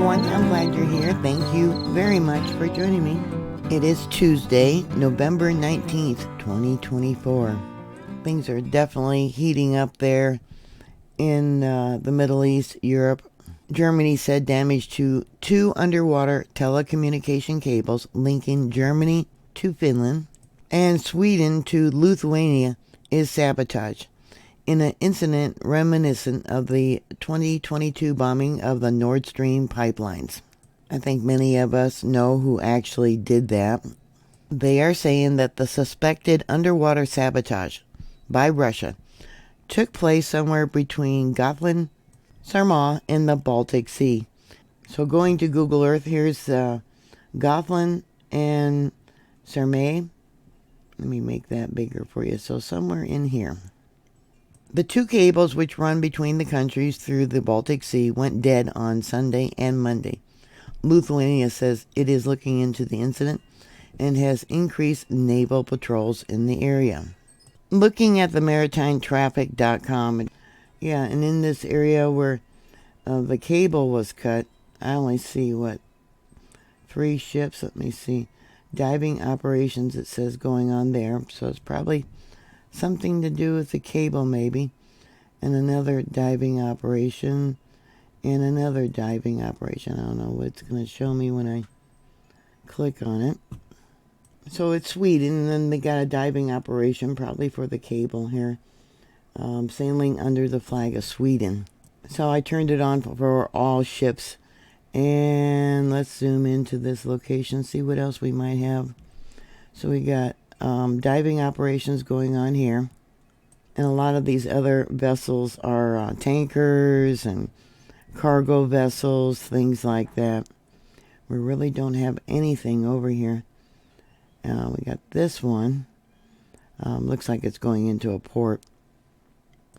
everyone. I'm glad you're here. Thank you very much for joining me. It is Tuesday, November 19th, 2024. Things are definitely heating up there in the Middle East, Europe. Germany said damage to 2 underwater telecommunication cables linking Germany to Finland and Sweden to Lithuania is sabotage in an incident reminiscent of the 2022 bombing of the Nord Stream pipelines. I think many of us know who actually did that. They are saying that the suspected underwater sabotage by Russia took place somewhere between Gotland, Sarma, and the Baltic Sea. So going to Google Earth, here's Gotland and Sarma. Let me make that bigger for you. So somewhere in here. The 2 cables which run between the countries through the Baltic Sea went dead on Sunday and Monday. Lithuania says it is looking into the incident and has increased naval patrols in the area. Looking at the MaritimeTraffic.com, yeah, and in this area where the cable was cut, I only see, 3 ships, let me see, diving operations, it says, going on there. So it's probably something to do with the cable, maybe. And another diving operation. And another diving operation. I don't know what it's going to show me when I click on it. So it's Sweden, and then they got a diving operation, probably for the cable here. Sailing under the flag of Sweden. So I turned it on for all ships. And let's zoom into this location, see what else we might have. So we got diving operations going on here. And a lot of these other vessels are tankers and cargo vessels, things like that. We really don't have anything over here. We got this one. Looks like it's going into a port.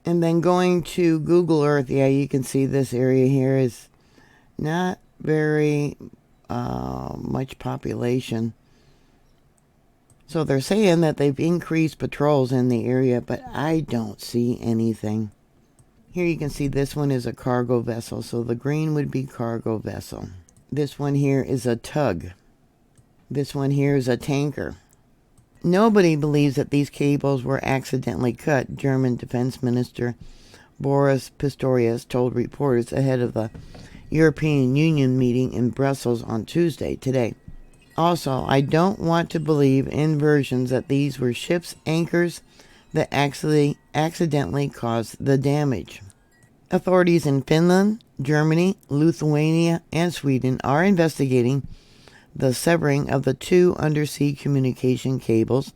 And then going to Google Earth, yeah, you can see this area here is not very much population. So they're saying that they've increased patrols in the area, but I don't see anything. Here you can see this one is a cargo vessel, so the green would be cargo vessel. This one here is a tug. This one here is a tanker. Nobody believes that these cables were accidentally cut, German Defense Minister Boris Pistorius told reporters ahead of the European Union meeting in Brussels on Tuesday, today. Also, I don't want to believe in versions that these were ships' anchors that accidentally caused the damage. Authorities in Finland, Germany, Lithuania, and Sweden are investigating the severing of the 2 undersea communication cables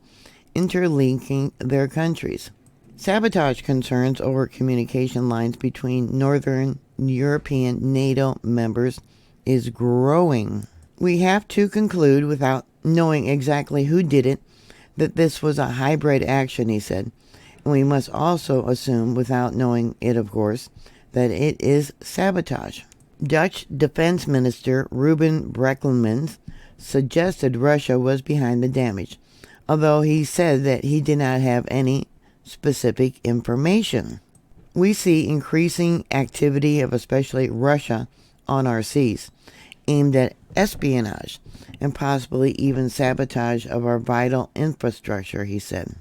interlinking their countries. Sabotage concerns over communication lines between Northern European NATO members is growing. We have to conclude, without knowing exactly who did it, that this was a hybrid action, he said. And we must also assume, without knowing it, of course, that it is sabotage. Dutch Defense Minister Ruben Brekelmans suggested Russia was behind the damage, although he said that he did not have any specific information. We see increasing activity of especially Russia on our seas, aimed at espionage and possibly even sabotage of our vital infrastructure, he said.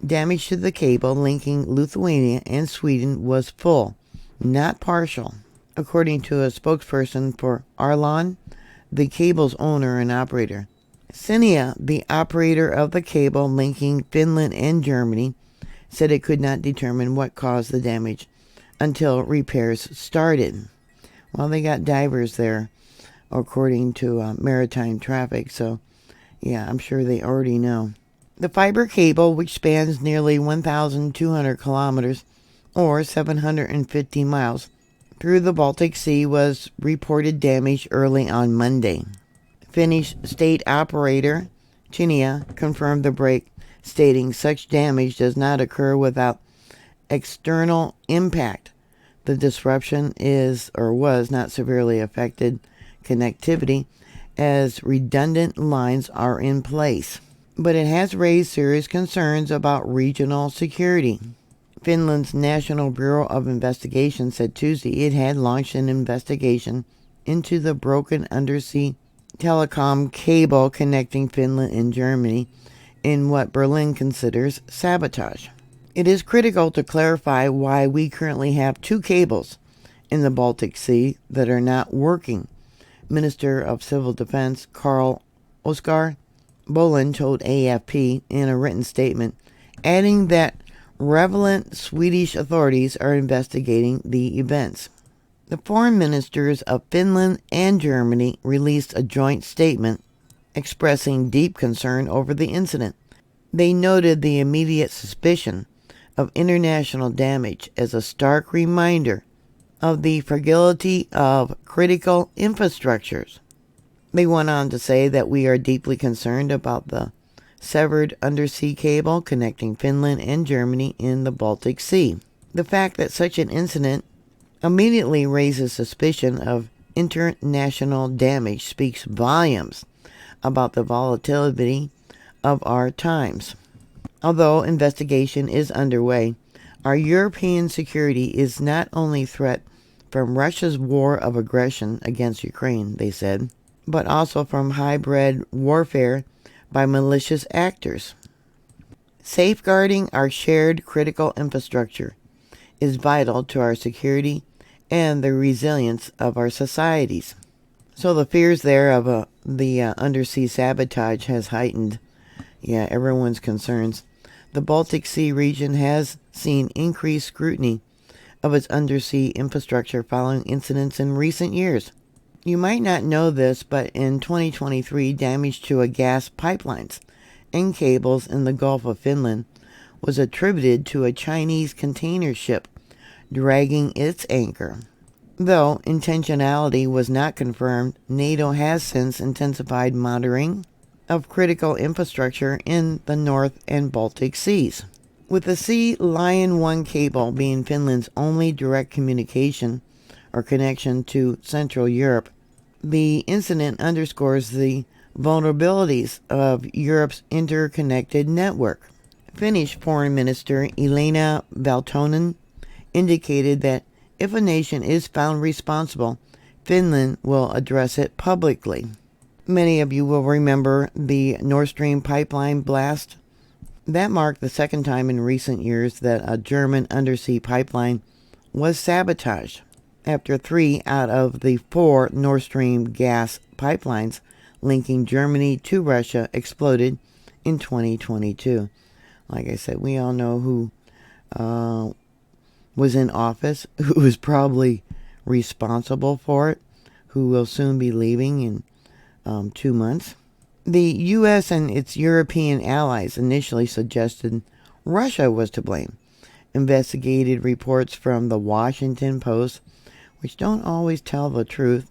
Damage to the cable linking Lithuania and Sweden was full, not partial, according to a spokesperson for Arlon, the cable's owner and operator. Cinia, the operator of the cable linking Finland and Germany, said it could not determine what caused the damage until repairs started. Well, they got divers there, according to Maritime Traffic, so yeah, I'm sure they already know. The fiber cable, which spans nearly 1,200 kilometers, or 750 miles, through the Baltic Sea was reported damaged early on Monday. Finnish state operator Cinia confirmed the break, stating such damage does not occur without external impact. The disruption is or was not severely affected connectivity as redundant lines are in place, but it has raised serious concerns about regional security. Finland's National Bureau of Investigation said Tuesday it had launched an investigation into the broken undersea telecom cable connecting Finland and Germany in what Berlin considers sabotage. It is critical to clarify why we currently have two cables in the Baltic Sea that are not working, Minister of Civil Defense Carl Oskar Bolin told AFP in a written statement, adding that relevant Swedish authorities are investigating the events. The foreign ministers of Finland and Germany released a joint statement expressing deep concern over the incident. They noted the immediate suspicion of international damage as a stark reminder of the fragility of critical infrastructures. They went on to say that we are deeply concerned about the severed undersea cable connecting Finland and Germany in the Baltic Sea. The fact that such an incident immediately raises suspicion of international damage speaks volumes about the volatility of our times. Although investigation is underway, our European security is not only a threat from Russia's war of aggression against Ukraine, they said, but also from hybrid warfare by malicious actors. Safeguarding our shared critical infrastructure is vital to our security and the resilience of our societies. So the fears there of the undersea sabotage has heightened, everyone's concerns. The Baltic Sea region has seen increased scrutiny of its undersea infrastructure following incidents in recent years. You might not know this, but in 2023, damage to a gas pipelines and cables in the Gulf of Finland was attributed to a Chinese container ship dragging its anchor. Though intentionality was not confirmed, NATO has since intensified monitoring of critical infrastructure in the North and Baltic Seas. With the Sea Lion 1 cable being Finland's only direct communication or connection to Central Europe, the incident underscores the vulnerabilities of Europe's interconnected network. Finnish Foreign Minister Elina Valtonen indicated that if a nation is found responsible, Finland will address it publicly. Many of you will remember the Nord Stream pipeline blast. That marked the second time in recent years that a German undersea pipeline was sabotaged, after 3 out of the 4 Nord Stream gas pipelines linking Germany to Russia exploded in 2022. Like I said, we all know who was in office, who was probably responsible for it, who will soon be leaving in 2 months. The U.S. and its European allies initially suggested Russia was to blame. Investigated reports from the Washington Post, which don't always tell the truth,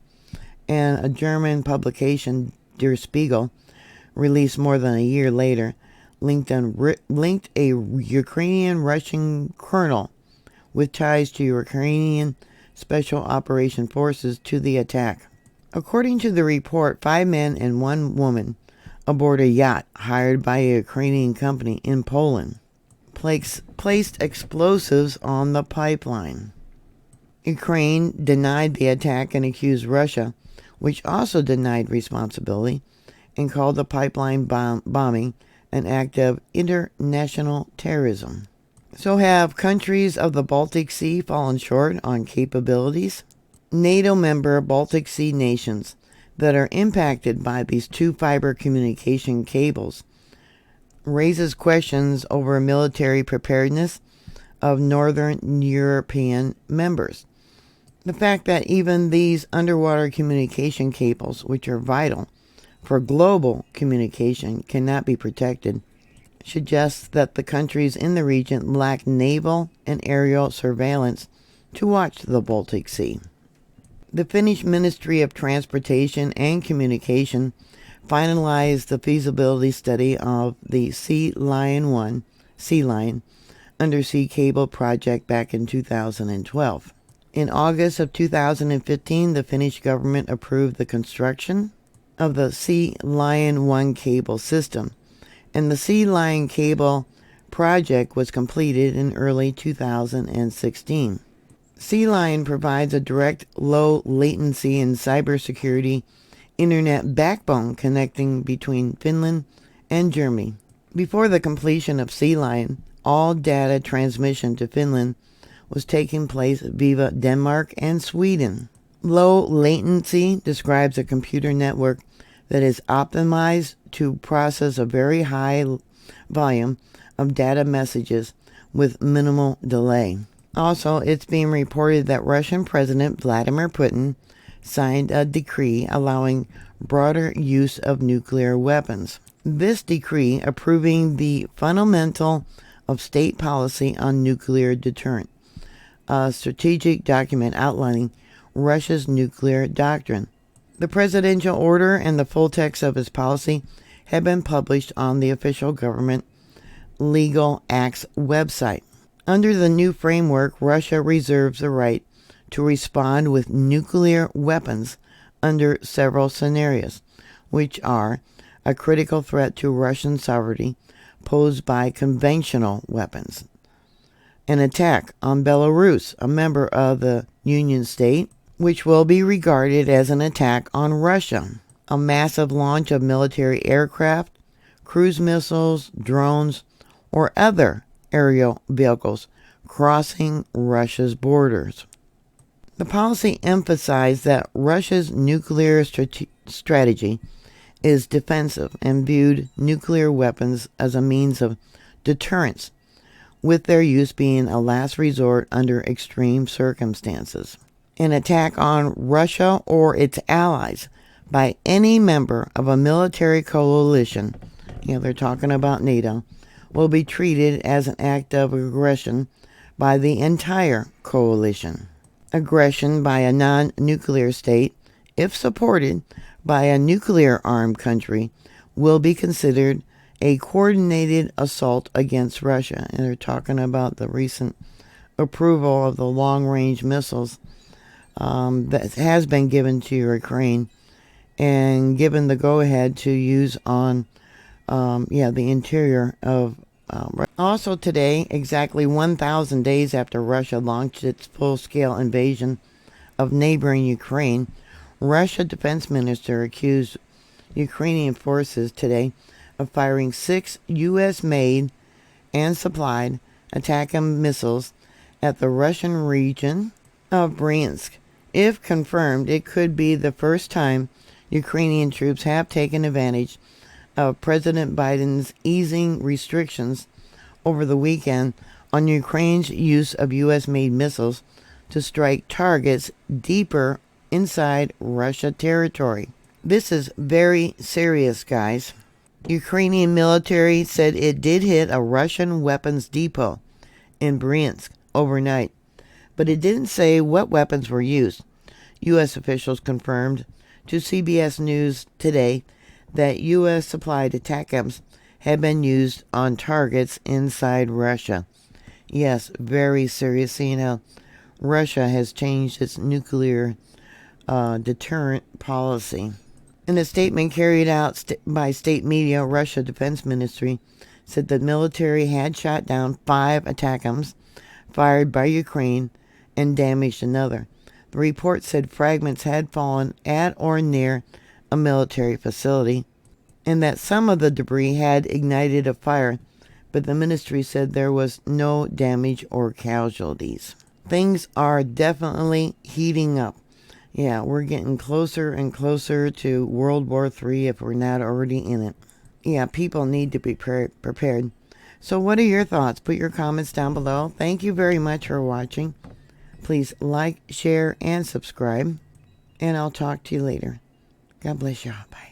and a German publication, Der Spiegel, released more than a year later, linked a Ukrainian-Russian colonel with ties to Ukrainian Special Operation Forces to the attack. According to the report, 5 men and 1 woman aboard a yacht hired by a Ukrainian company in Poland placed explosives on the pipeline. Ukraine denied the attack and accused Russia, which also denied responsibility, and called the pipeline bombing an act of international terrorism. So have countries of the Baltic Sea fallen short on capabilities? NATO member Baltic Sea nations that are impacted by these 2 fiber communication cables raises questions over military preparedness of Northern European members. The fact that even these underwater communication cables, which are vital for global communication, cannot be protected, suggests that the countries in the region lack naval and aerial surveillance to watch the Baltic Sea. The Finnish Ministry of Transportation and Communication finalized the feasibility study of the Sea Lion 1 undersea cable project back in 2012. In August of 2015, the Finnish government approved the construction of the Sea Lion 1 cable system, and the Sea Lion cable project was completed in early 2016. Sea Lion provides a direct, low latency and cybersecurity internet backbone connecting between Finland and Germany. Before the completion of Sea Lion, all data transmission to Finland was taking place via Denmark and Sweden. Low latency describes a computer network that is optimized to process a very high volume of data messages with minimal delay. Also, it's being reported that Russian President Vladimir Putin signed a decree allowing broader use of nuclear weapons. This decree approving the fundamental of state policy on nuclear deterrent, a strategic document outlining Russia's nuclear doctrine. The presidential order and the full text of its policy have been published on the official government Legal Acts website. Under the new framework, Russia reserves the right to respond with nuclear weapons under several scenarios, which are a critical threat to Russian sovereignty posed by conventional weapons, an attack on Belarus, a member of the Union State, which will be regarded as an attack on Russia, a massive launch of military aircraft, cruise missiles, drones, or other aerial vehicles crossing Russia's borders. The policy emphasized that Russia's nuclear strategy is defensive and viewed nuclear weapons as a means of deterrence, with their use being a last resort under extreme circumstances. An attack on Russia or its allies by any member of a military coalition, they're talking about NATO, will be treated as an act of aggression by the entire coalition. Aggression by a non-nuclear state, if supported by a nuclear-armed country, will be considered a coordinated assault against Russia. And they're talking about the recent approval of the long-range missiles that has been given to Ukraine and given the go-ahead to use on the interior of Russia. Also today, exactly 1,000 days after Russia launched its full-scale invasion of neighboring Ukraine, Russia defense minister accused Ukrainian forces today of firing 6 U.S.-made and supplied ATACMS missiles at the Russian region of Bryansk. If confirmed, it could be the first time Ukrainian troops have taken advantage of President Biden's easing restrictions over the weekend on Ukraine's use of U.S.-made missiles to strike targets deeper inside Russia territory. This is very serious, guys. Ukrainian military said it did hit a Russian weapons depot in Bryansk overnight, but it didn't say what weapons were used. U.S. officials confirmed to CBS News today that U.S. supplied ATACMS had been used on targets inside Russia. Yes, very serious. Seeing how Russia has changed its nuclear deterrent policy. In a statement carried out by state media, Russia Defense Ministry said the military had shot down 5 ATACMS fired by Ukraine and damaged another. The report said fragments had fallen at or near a military facility and that some of the debris had ignited a fire, but the ministry said there was no damage or casualties. Things are definitely heating up. Yeah, we're getting closer and closer to World War III if we're not already in it. Yeah, people need to be prepared. So what are your thoughts? Put your comments down below. Thank you very much for watching. Please like, share, and subscribe. And I'll talk to you later. God bless you all. Bye.